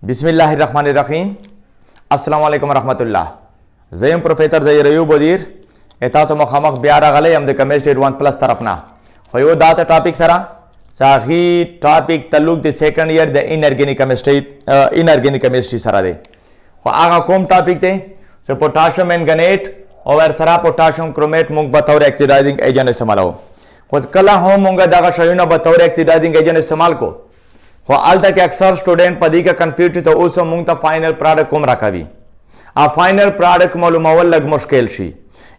बिस्मिल्लाहिर्रहमानिर्रहीम अस्सलाम वालेकुम रहमतुल्लाह ज़यम प्रोफेसर ज़य रयूब वज़ीर एता तो मखामख बियारा गले हम द केमिस्ट्री एडवांस प्लस तरफना होयो दाता टॉपिक सरा साही टॉपिक तल्लुक the second year the inorganic chemistry सरा दे हो आगा कोम टॉपिक थे सो पोटाशियम मैंगनेट और सरा पोटाशियम क्रोमेट मुंग बतौर ऑक्सीडाइजिंग एजेंट इस्तेमाल हो खुद कला हो मुंगा दागा शयूना बतौर ऑक्सीडाइजिंग एजेंट इस्तेमाल को हो आल तक अक्सर स्टूडेंट पदी का कंफ्यूज तो उस मुंग ता फाइनल प्रोडक्ट कुम रखवी आ फाइनल प्रोडक्ट मालूम अवल लग मुश्किल शी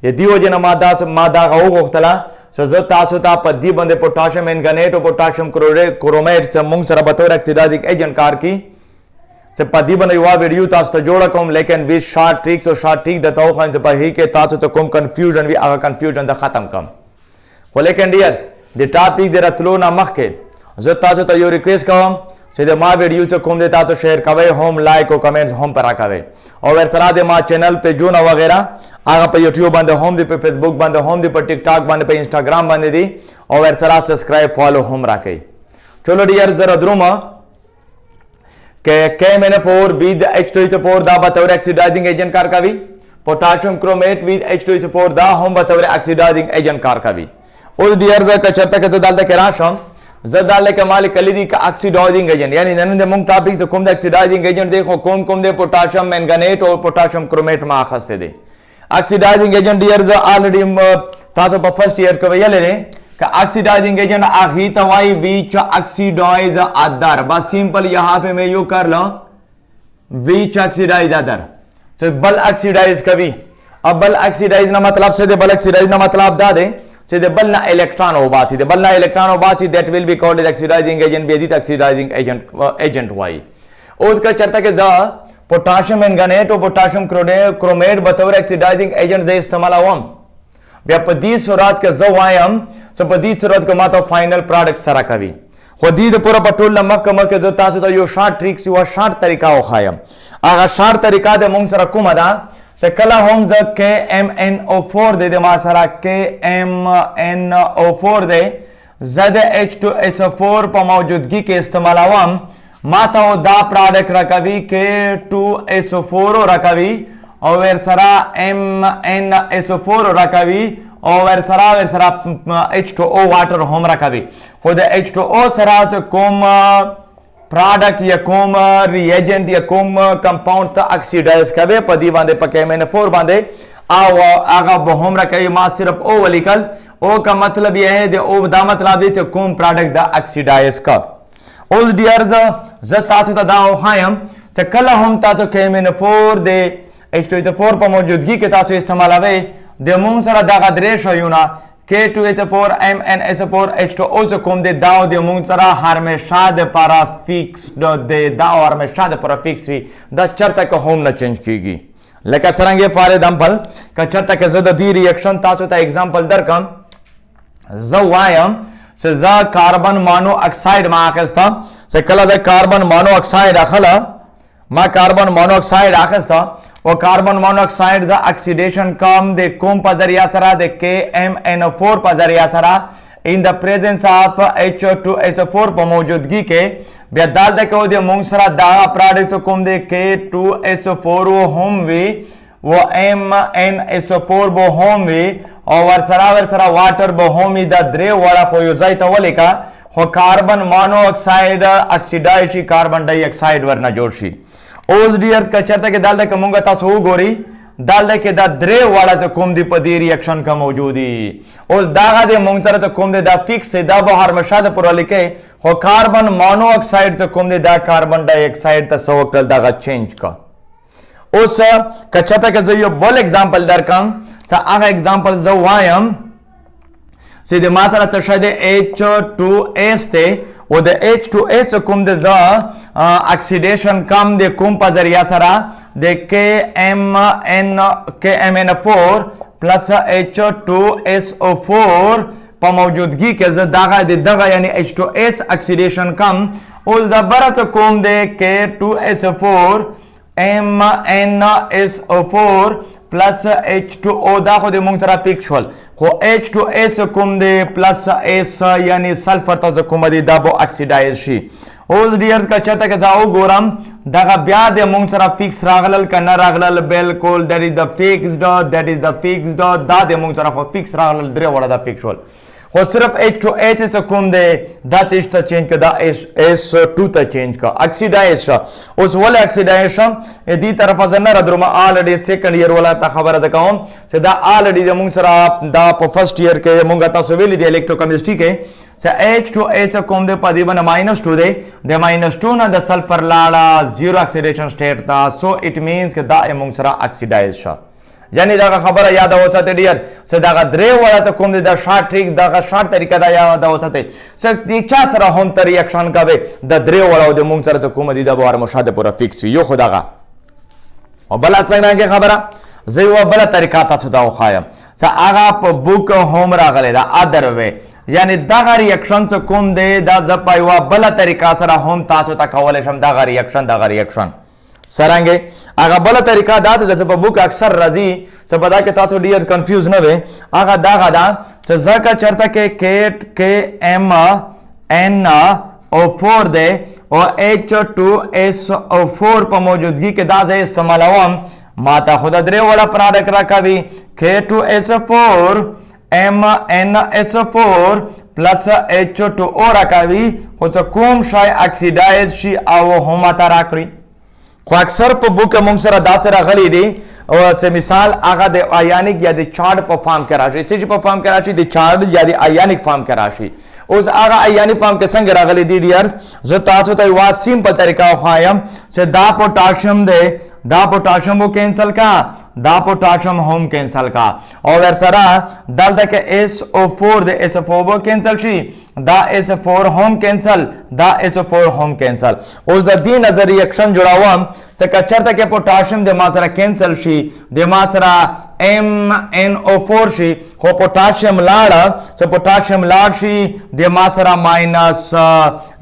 ये दियो जन मादा हो गोख्तला सजत तासुता पदी बंदे पोटाशियम मैंगनेट और पोटाशियम क्रोमेट से मुंग सरा बतौर ऑक्सीडाइजिंग एजेंट कार की से पदी बंदे युवा वीडियो तास तो जोड़ा कम लेकिन भी शॉर्ट ट्रिक्स और शॉर्ट ट्रिक दताओ खान से पही के तासु तो कम कंफ्यूजन भी आगा कंफ्यूजन दा खत्म कम हो लेकिन डियर द टॉपिक दे रतलो ना मख के जता तो यो रिक्वेस्ट कम सीधे मा वीडियो से कम देता तो शेयर कवे होम लाइक और कमेंट्स होम पर रखावे और वे सरा दे मा चैनल पे जो ना वगैरह आगा पे यूट्यूब बंद होम दे पे फेसबुक बंद होम दे पे टिकटॉक बंद पे इंस्टाग्राम बंद दी और वे सरा सब्सक्राइब फॉलो होम रखे चलो डियर जरा द्रुमा के मैंने फोर विद H2SO4 दा बतौर ऑक्सीडाइजिंग एजेंट कार का भी पोटाशियम क्रोमेट विद H2SO4 दा हम बतौर ऑक्सीडाइजिंग एजेंट कार का भी और डियर ज का चर्चा के डालता के राशम जदाले के मालिक कलीदी का ऑक्सीडाइजिंग एजेंट यानी ननंदे मुंग टॉपिक तो कौन दे ऑक्सीडाइजिंग एजेंट देखो कौन कौन दे पोटाशियम मैंगनेट और पोटाशियम क्रोमेट में आखस्ते दे ऑक्सीडाइजिंग एजेंट डियर ज ऑलरेडी तातो पर फर्स्ट ईयर को ये ले का ऑक्सीडाइजिंग एजेंट आखी तवाई बीच ऑक्सीडाइज अदर बस सिंपल यहां पे मैं यू कर लो बीच ऑक्सीडाइज अदर से बल ऑक्सीडाइज कभी अब बल ऑक्सीडाइज ना मतलब से दे बल ऑक्सीडाइज ना मतलब दा दे से दे बल ना इलेक्ट्रॉन हो बासी दे बल ना इलेक्ट्रॉन हो बासी that will be called as oxidizing agent बेदित ऑक्सीडाइजिंग एजेंट वाई उसका चर्चा के दा पोटाशियम मैंगनेट और पोटाशियम क्रोमेट बतौर ऑक्सीडाइजिंग एजेंट दे इस्तेमाल आवम पदी सूरत के जवायम सो पदी सूरत को माता फाइनल प्रोडक्ट सरा कभी खुदी तो पूरा पटोल नमक कमर के जो तासु तो यो शॉर्ट ट्रिक्स यो शॉर्ट तरीका हो खायम आगा शॉर्ट तरीका दे मुंग सरा कुमदा से कला होम ज के MnO4 दे दे मा सरा के MnO4 दे ज़द H2SO4 पर मौजूदगी के इस्तेमाल आवम माता वो दा प्रोडक्ट रकवी के 2SO4 रकवी और वे सरा MnSO4 रखवी और वे सरा H2O वाटर होम रखवी खुद H2O सरा से कोम प्रोडक्ट या कोम रिएजेंट या कोम कंपाउंड ता ऑक्सीडाइज कवे पदी बांधे पके मैंने 4 बांधे आगा होम रखवी मा सिर्फ ओ वलिकल ओ का मतलब यह है दे ओ दा मतलब दे कोम प्रोडक्ट दा ऑक्सीडाइज का उस डियर ज तासु ता दा हायम से कल हम ता तो के मैंने 4 दे H2SO4 पर मौजूदगी के तासु इस्तेमाल आवे दे मुंग सरा दागा द्रेश होयुना K2SO4 MnSO4 H2O से कम दे दाओ दे मुंग सरा हमेशा दे पारा फिक्स दे दाओ हमेशा दे पारा फिक्स भी द चर्ता को होम न चेंज कीगी लेकिन सरंगे फारे दंपल का चर्ता के जद दी रिएक्शन तासु ता एग्जांपल दर कम जवायम से ज कार्बन मोनोऑक्साइड मा आखस्ता से कला दे कार्बन मोनोऑक्साइड अखला मा कार्बन मोनोऑक्साइड आखस्ता और कार्बन मोनोऑक्साइड द ऑक्सीडेशन कम दे कोम पजरिया सरा दे के MnO4 पजरिया सरा in the presence of H2SO4 पर मौजूदगी के बेदाल दे को दे मुंग सरा दागा प्रोडक्ट तो कोम दे के 2SO4 वो होम वी वो MnSO4 वो होम वी और वर्सरा वाटर वो होम द द्रे वाला फोयोजाई तवलिका हो carbon monoxide oxidize carbon dioxide वरना जोड़शी ओज डियर्स का चर्चा के दाल दे कमूंगा तासु गोरी दाल दे के दा द्रे वाला तो कुम दी पदी रिएक्शन का मौजूदी ओज दागा दे मुंगसरा तो कुम दे दा फिक्स से दा बाहर मशाद पुरा लिखे हो कार्बन मोनोऑक्साइड तो कुम दे दा कार्बन डाइऑक्साइड तो सोक्टल दागा चेंज का उस का चर्चा के जरिए बोल एग्जांपल दर कम सा आगा एग्जांपल जवायम सीधे मासरा तशदे H2S ते वो दे H2S कुम दे ज ऑक्सीडेशन कम दे कुम पजरिया सरा दे MnO4 प्लस H2SO4 पर मौजूदगी के ज दागा दे दगा यानी H2S ऑक्सीडेशन कम उस दबरा से कुम दे के 2SO4 MnSO4 प्लस H2O दा खुद मुंग तरह फिक्चुअल को H2S कुम दे प्लस S यानी सल्फर ता कुम दे दाबो oxidise she اوس ډیرز کا چته کې ځاو ګورم دغه بیا د مونږ سره فکس راغلل کنه راغلل بالکل that is the fixed دا د مونږ سره خو فکس راغلل درې وړه دا فکس ول خو صرف H2H څه کوم دی دا څه ته چینج کړه دا S2 ته چینج کړه اکسیډایز اوس ول اکسیډایز دې طرفه زنه را درمه الریډي سیکنډ ایئر ولا ته خبره ده کوم چې دا الریډي زموږ سره دا په فرست ایئر کې مونږ تاسو ویلي دی الکتروکیمستري کې So H2S کوم د پدې باندې -2 دی د -2 نه د سلفر لاړه زیرو اکسیډیشن سټیټ تا سو اټ مینز چې دا موږ سره اکسیډایز شو یعنی دا خبره یاد اوساته ډیر څه دا درې وړه کوم د شارټ ټریک دا شارټ طریقه دا یاد اوساته څه د چا سره هم تر ریاکشن کوي د درې وړه د موږ سره کوم دي د بار مشاهده پورا فکس یو خداغه او بل څنګه خبره زه یو بل طریقه تاسو دا وخایم څه هغه په بوک هم راغلی دا ادر وی یعنی دغه ریاکشن څه کوم دی دا ز پایوا بل طریقه سره هم تاسو ته کولای شم دغه ریاکشن سرانګه هغه بل طریقه دا د په بوک اکثر راځي چې په دا کې تاسو ډیر کنفیوز نه وي هغه دغه دا چې ځکه چرته کې KMnO4 دی او H2SO4 په موجودګي کې دا ځای استعمالوم ما ته خود درې وړه پروډکټ راکوي K2SO4 MnSO4 plus H2O راکوي خو څه کوم شای اکسیډایز شي او هم تا راکړي خو اکثر په بوک موږ سره داسې راغلي دي او څه مثال هغه د آیانیک یا د چارټ په فارم کې راشي چې په فارم کې راشي د چارټ یا د آیانیک فارم کې راشي اوس هغه آیانیک فارم کې څنګه راغلي دي ډیرز زه تاسو ته یو سیمپل طریقه خوایم چې دا پوتاشیم دی دا پوتاشیم وو کینسل کا دا پوتاشیم هم کینسل کا او ور سره دلته کې SO4 د SO4 کینسل شي دا SO4 هم کینسل دا SO4 هم کینسل اوس د دې نظر ریاکشن جوړاوم چې کچرته کې پوتاشیم د ما سره کینسل شي د ما سره MnO4 شي خو پوتاشیم لاړه چې پوتاشیم لاړ شي د ما سره ماینس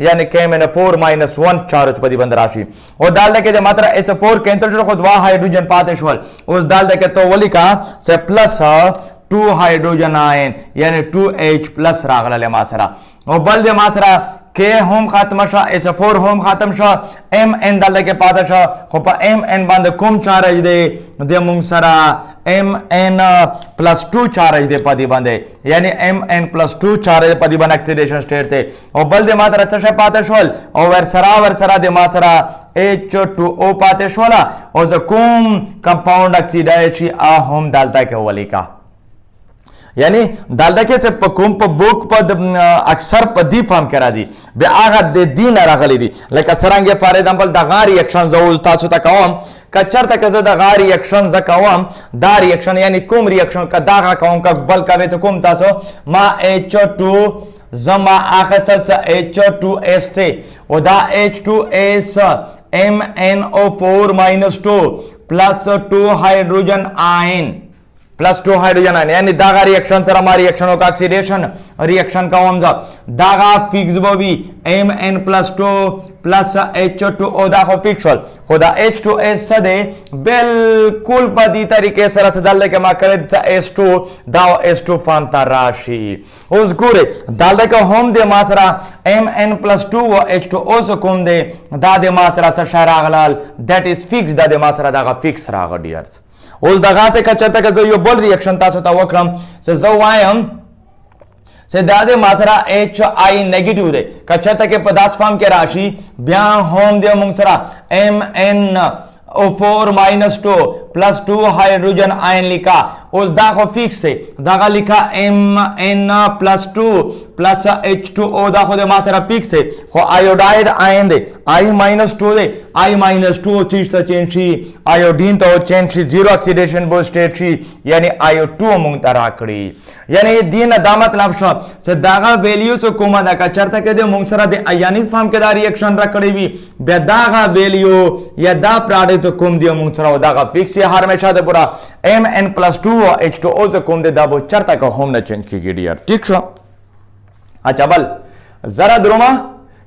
یعنی KMnO4 -1 چارج په دې باندې راشي او دالته کې د ما سره SO4 کینسل شو خو دوا هایدروجن پاتې شول اوس دالته کې تو ولیکا چې پلس 2 هایدروجن آین یعنی 2H پلس راغله ما سره او بل د ما سره K هم ختم شو SO4 هم ختم شو Mn دلته کې پاتې شو خو په Mn باندې کوم چارج دی د موږ سره Mn+2 چارج دی په دې باندې یعنی Mn+2 چارج په دې باندې اکسیډیشن سټیټ دی او بل د ما سره څه پاتې شول او ور سره د ما سره H2O پاتې شول او ز کوم کمپاوند اکسیډایز شي هم دلته کې ولیکا یعنی دالته کې څه په کوم په بوک په اکثر په دی فارم کې راځي بیا هغه د دین راغلي دي لکه سرانګه فار ایگزامپل د غاری ریاکشن زول تاسو ته کوم کچرته کې زه د غاری ریاکشن ز کوم دا ریاکشن یعنی کوم ریاکشن کا دا کوم کا بل کوي ته کوم تاسو ما H2 زما اخستل څه H2S ته او دا H2S MnO4 -2 plus 2 hydrogen ion plus 2 hydrogen ion यानी दागा रिएक्शन सर हमारी रिएक्शनों का ऑक्सीडेशन रिएक्शन का हम दागा फिक्स वो भी Mn+2 प्लस H2O दा को फिक्स होल खुदा H2S सदे बिल्कुल बदी तरीके से रस डाल के माकरे S2 दा S2 फॉर्म तराशी उस गुरे डाल के होम दे मासरा Mn+2 व H2O से कोम दे दा दे मासरा तशारा गलाल दैट इज फिक्स दा दे मासरा दागा फिक्स रागा डियर्स اوس دغه څه کچته که زه یو بل ریاکشن تاسو ته وکړم چې زه وایم چې دا د ماسره HI نیگیټیو دی کچته کې په داس فارم کې راشي بیا هم د موږ سره MnO4 -2 plus 2 हाइड्रोजन आयन लिखा उस दा को फिक्स है दागा लिखा Mn+2 plus H2O दा को दे मात्रा फिक्स है को आयोडाइड आयन दे I-2 दे I-2 चीज तो चेंज शी आयोडीन तो चेंज शी जीरो ऑक्सीडेशन बो स्टेट शी यानी IO2 मुंग तराकड़ी यानी दिन दा मतलब शो से दागा वैल्यू सो कोमा दा का चर्ता के दे मुंग सरा दे आयनिक फॉर्म के दा रिएक्शन रखड़ी भी बे दागा वैल्यू या दा प्रोडक्ट तो कोम दे मुंग सरा दागा फिक्स हमेशा दे पूरा Mn+2 और H2O से कोम दे दाबो चरता का होम न चेंज की गिडियर ठीक छो अच्छा बल जरा द्रुमा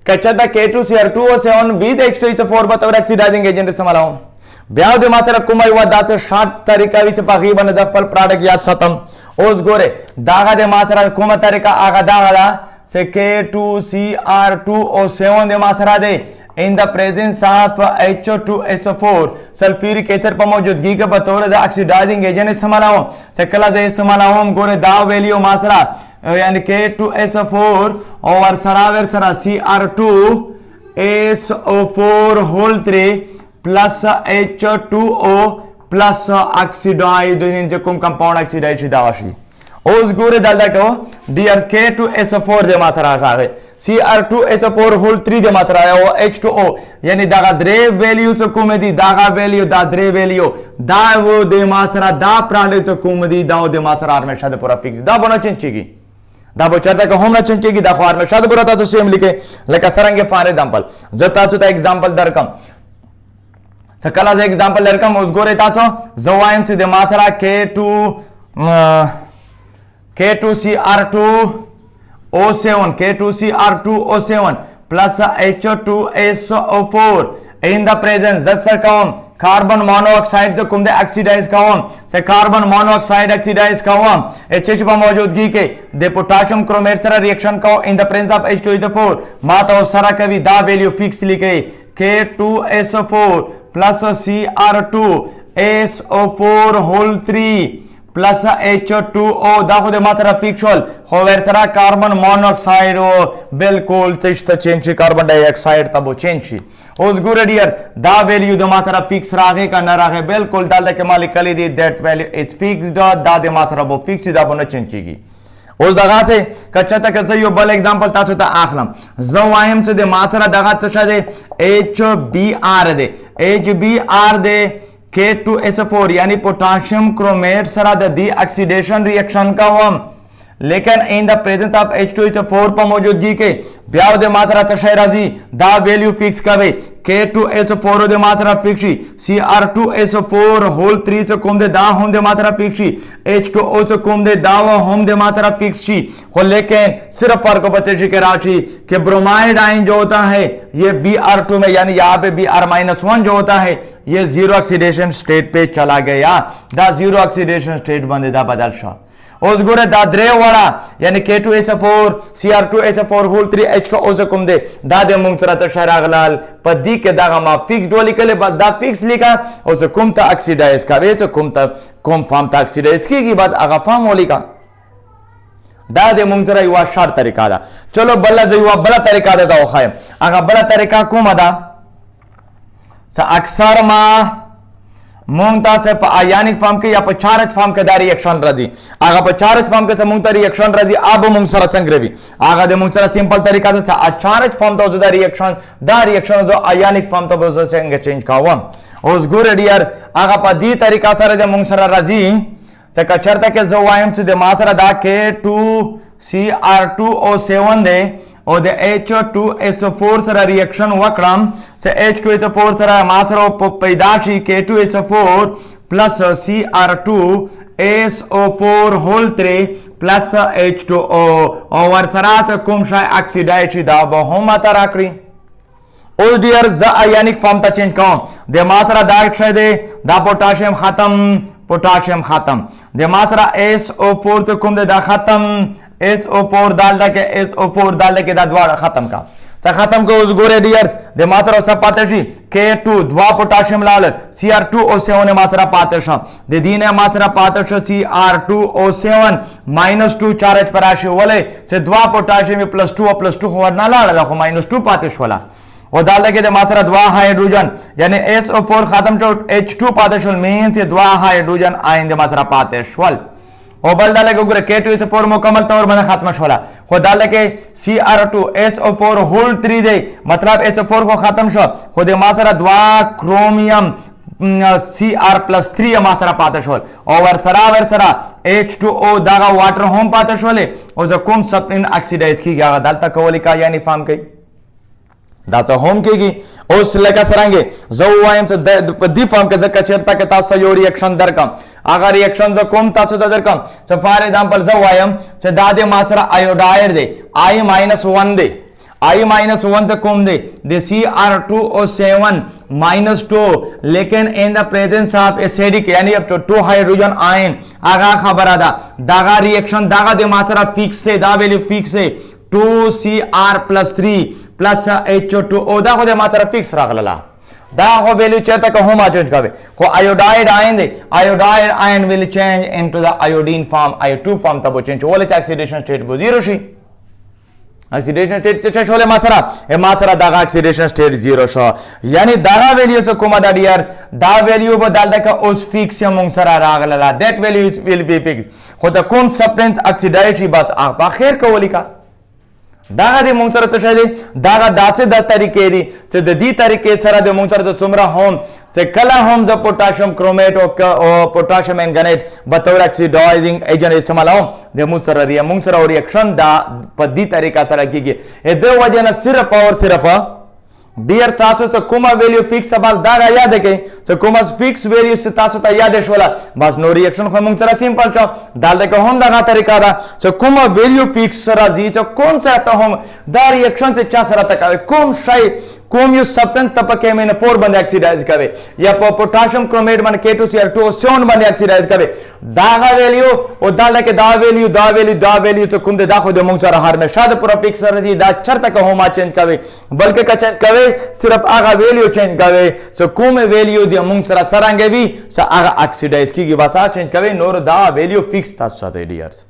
कचदा K2Cr2O7 with H2SO4 बतौर ऑक्सीडाइजिंग एजेंट इस्तेमाल हो ब्याह दे मात्रा कुमाई व दाते शॉर्ट तरीका विच तकरीबन द फल प्रोडक्ट याद सतम ओस गोरे दागा दे मात्रा कुमा तरीका आगा दागा से K2Cr2O7 दे मासरा दे in the presence of H2SO4 sulphuric acid पर मौजूदगी के बतौर ऑक्सीडाइजिंग एजेंट इस्तेमाल हो सकला से इस्तेमाल हो गोरे दा वैल्यू मासरा यानी K2SO4 और सरावर सरा Cr2SO4 whole 3 plus H2O plus oxidized जिनकुम कंपाउंड ऑक्सीडाइज्ड दावाशी ओस गोरे दालदा को डियर K2SO4 दे मात्रा आगे Cr2SO4 होल 3 दे मात्रा है वो H2O यानी दागा द्रे वैल्यू से कुमदी दागा वैल्यू दा द्रे वैल्यू दा वो दे मात्रा दा प्रोडक्ट से कुमदी दा दे मात्रा आर में शायद पूरा फिक्स दा बना चंचीगी दा बचरता को हम ना चंचीगी दा खार में शायद पूरा ता तो सेम लिखे लेका सरंगे फॉर एग्जांपल जता तो एग्जांपल दरकम सकला से एग्जांपल दरकम उस गोरे ताचो जवाइम से दे मात्रा K2Cr2O7 plus H2SO4 in the presence that circum carbon monoxide जो कुंदे ऑक्सीडाइज कावम से कार्बन मोनोऑक्साइड ऑक्सीडाइज कावम HH पर मौजूदगी के दे पोटेशियम क्रोमेट सरा रिएक्शन का in the presence of H2SO4 माता सरा कभी दा वैल्यू फिक्स लिखे K2SO4 plus Cr2SO4 whole 3 plus H2O दाखो दे मात्रा फिक्चुअल होवेर सरा कार्बन मोनोऑक्साइड ओ बिल्कुल चिश्त चेंज कार्बन डाइऑक्साइड तब चेंज उस गुड डियर दा वैल्यू दे मात्रा फिक्स रागे का न रागे बिल्कुल दाल दे के मालिक कली दी दैट वैल्यू इज फिक्स्ड दा दे मात्रा बो फिक्स दा बनो चेंज की उस दगा से कच्चा तक यो बल एग्जांपल तासो ता आखलम जवाइम से दे मात्रा दगा तशा दे HBr दे K2SO4 यानी पोटेशियम क्रोमेट सरा दी ऑक्सीडेशन रिएक्शन का हम लेकिन in the presence of H2SO4 पर मौजूदगी के ब्याव दे मात्रा तशराजी दा वैल्यू फिक्स कवे K2SO4 दे मात्रा फिक्सी Cr2SO4 होल 3 से कुम दे दा हम दे मात्रा फिक्सी H2O से कुम दे दा हम दे मात्रा फिक्सी हो लेकिन सिर्फ फर्क बचे के राशि के ब्रोमाइड आयन जो होता है ये Br2 में यानी यहाँ पे Br-1 जो होता है ये जीरो ऑक्सीडेशन स्टेट पे चला गया दा जीरो ऑक्सीडेशन स्टेट बंदे दा बदल शा उस गुरे दा द्रे वाला यानी K2SO4 Cr2SO4 होल 3 H2O से कुम दे दा दे मुंगसरा तशरागलाल पदी के दागा मा फिक्स डोली के लिए दा फिक्स लिखा उसे कुम ता ऑक्सीडाइज का वे से कुम फॉर्म ता ऑक्सीडाइज की बस आगा फॉर्म होली का दा दे मुंगसरा युवा शार तरीका दा चलो बल्ला जे युवा बड़ा तरीका दा खायम आगा बड़ा तरीका कुम अदा सा अक्सर मा मुंगता से आयानिक फॉर्म के या पचारज फॉर्म के दा रिएक्शन रजी आगा पचारज फॉर्म के से मुंगता रिएक्शन रजी अब मुंगसरा संग्रवी आगा दे मुंगसरा सिंपल तरीका से अचारज फॉर्म तो दा रिएक्शन दो आयानिक फॉर्म तो बोझ से चेंज कावा उस गुड डियर आगा पर दी तरीका से दे मुंगसरा रजी से कचरता के जवाइम से दे मासरा दा K2Cr2O7 दे और दे H2SO4 सरा रिएक्शन वक्रम से H2SO4 सरा मासरा पैदाशी K2SO4 plus Cr2SO4 whole 3 plus H2O और सरा से कुमशा ऑक्सीडाइज दा बहु मात्रा राकड़ी उस डियर ज आयनिक फॉर्म ता चेंज कौन दे मात्रा दा दे दा पोटेशियम खत्म दे मात्रा SO4 तो कुम दे दा खत्म SO4 डाल के SO4 डाल के दा द्वारा खत्म का सा खत्म को उस गोरे डियर्स दे मात्रा सब पातेशी K2 द्वा पोटेशियम लाल Cr2O7 ने मात्रा पातेशा दे दीने मात्रा पातेश Cr2O7 -2 चार्ज पराशि वाले से द्वा पोटेशियम +2 हो ना लाल देखो -2 पातेश वाला और डाल के दे मात्रा द्वा हाइड्रोजन यानी SO4 खत्म जो H2 पातेशल मींस ये द्वा हाइड्रोजन आइन दे मात्रा पातेशवल और बल डाले के गुरे K2SO4 मुकम्मल तौर पर खत्म छोला हो डाले के Cr2SO4 होल 3 दे मतलब SO4 को खत्म शो हो दे मात्रा द्वा क्रोमियम Cr+3 मात्रा पातेशवल और सरा H2O दागा वाटर होम पातेशवले और जो कुम सप्लिन ऑक्सीडाइज की गया डालता कवली का यानी फॉर्म के दाता होम केगी उस लेका सरांगे जवाइम से दी फॉर्म के जका चरता के तास्ता यो रिएक्शन दरकम अगर रिएक्शन जो कम तासो दरकम so फॉर एग्जांपल जवाइम से दादे मासरा आयोडाइड दे I-1 दे I-1 से कम दे Cr2O7 -2 लेकिन in the presence of acidic यानी अब 2 हाइड्रोजन आयन आगा खबर आदा दागा रिएक्शन दागा दे मासरा फिक्स से दा वैल्यू फिक्स से 2Cr+3 plus H2O دا خو د ما سره فکس راغله دا خو ویلیو چیرته که هم چینج کوي خو iodide ion دی iodide ion will change into the iodine form I2 form ته به چینج ولې چې اکسیډیشن سټیټ به زیرو شي اکسیډیشن سټیټ څه شول ما سره دغه اکسیډیشن سټیټ زیرو شو یعنی دغه ویلیو څه کومه ده ډیر دا ویلیو به دلته که اوس فیکس یا مونږ سره راغله دیٹ ویلیو ویل بی فیکس خو ته کوم سبسټنس اکسیډایز شي بس په اخر کې ولیکه داغه د مونږ سره څه شی دی داغه داسې د طریقې دي چې د دې طریقې سره د مونږ سره د څومره هم چې کله هم د پوټاشیم کرومیټ او پوټاشیم منګنیټ به طور اکسیډایزینګ ایجنټ استعمالوم د مونږ سره ریاکشن دا په دې طریقه سره کیږي د وجه نه صرف او صرف ډیر تاسو ته کومه ویلیو فکس بس دا یاد کړئ چې کومه فکس ویلیو چې تاسو ته یاد شوله بس نو ریاکشن خو موږ سره سیمپل شو دلته هم دغه طریقه ده چې کومه ویلیو فکس راځي چې کوم سره ته هم دا ریاکشن چې چا سره ته کوي کوم شی کوم یو سبسټنس ته پکې مینه 4 باندې اکسیډایز کوي یا په پوټاشیم کرومیټ باندې K2Cr2 باندې اکسیډایز کوي دا ویلیو او دلته دا ویلیو ته کوم دا خو د موږ سره همیشه د پروفیکس سره دي دا چرته که هم چینج کوي بلکې که چینج کوي صرف هغه ویلیو چینج کوي سو کوم ویلیو د موږ سره څرنګه وي سو هغه اکسیډایز کیږي بس چینج کوي نور دا ویلیو فکس تاسو ساتي ډیرز